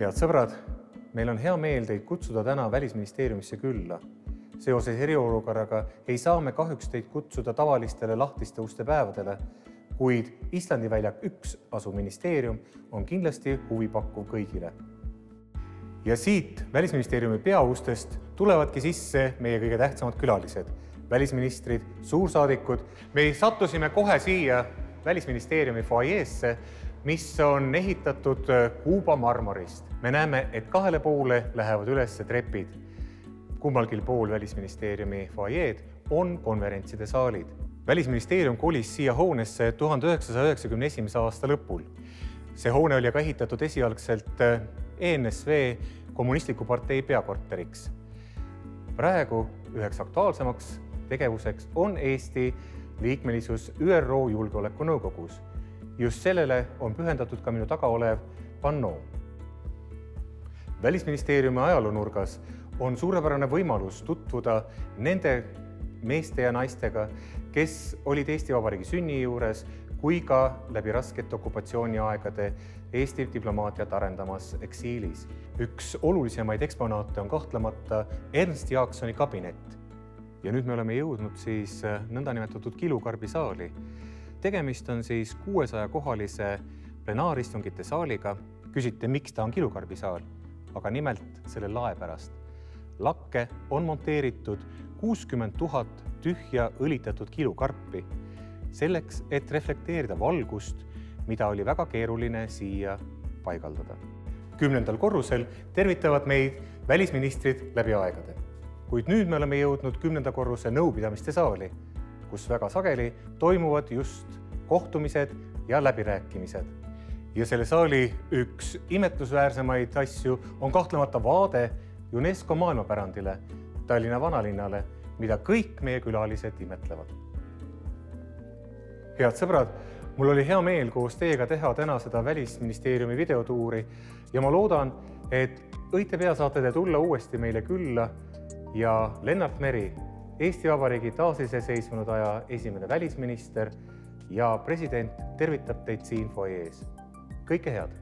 Head sõbrad, meil on hea meel teid kutsuda täna Välisministeeriumisse külla. Seoses eriolukorraga ei saa me kahjuks teid kutsuda tavalistele lahtiste uste päevadele, kuid Islandi väljak 1 asuv ministeerium on kindlasti huvipakkuv kõigile. Ja siit Välisministeeriumi peaustest tulevadki sisse meie kõige tähtsamad külalised, välisministrid, suursaadikud. Me sattusime kohe siia Välisministeeriumi foajeesse, mis on ehitatud Kuuba marmorist. Me näeme, et 2 poole lähevad üles trepid. Kummalgi pool Välisministeeriumi foajeed on konverentside saalid. Välisministeerium kolis siia hoonesse 1991. aasta lõpul. See hoone oli aga ehitatud esialgselt ENSV kommunistliku partei peakorteriks. Praegu üheks aktuaalsemaks tegevuseks on Eesti liikmelisus ÜRO Julgeolekunõukogus. Just sellele on pühendatud ka minu taga olev pannoo. Välisministeeriumi ajaloonurgas on suurepärane võimalus tutvuda nende meeste ja naistega, kes olid Eesti Vabariigi sünni juures, kui ka läbi raskete okupatsiooniaegade Eesti diplomaatiat arendamas eksiilis. Üks olulisemaid eksponaate on kahtlemata Ernst Jaaksoni kabinet. Ja nüüd me oleme jõudnud siis nõndanimetatud Kilukarbi saali. Tegemist on siis 600-kohalise plenaaristungite saaliga. Küsite, miks ta on Kilukarbi saal? Aga nimelt selle lae pärast. Lakke on monteeritud 60 000 tühja õlitatud kilukarpi, selleks, et reflekteerida valgust, mida oli väga keeruline siia paigaldada. 10. korrusel tervitavad meid välisministrid läbi aegade. Kuid nüüd me oleme jõudnud 10. korruse nõupidamiste saali, kus väga sageli toimuvad just kohtumised ja läbirääkimised. Ja selle saali üks imetlusväärsemaid asju on kahtlemata vaade UNESCO maailmapärandile, Tallinna vanalinnale, mida kõik meie külalised imetlevad. Head sõbrad, mul oli hea meel koos teiega teha täna seda Välisministeeriumi videotuuri ja ma loodan, et õite pea saate te tulla uuesti meile külla ja Lennart Meri, Eesti Vabariigi taasiseseisvunud aja esimene välisminister ja president tervitab teid siin foajees. Kõike head!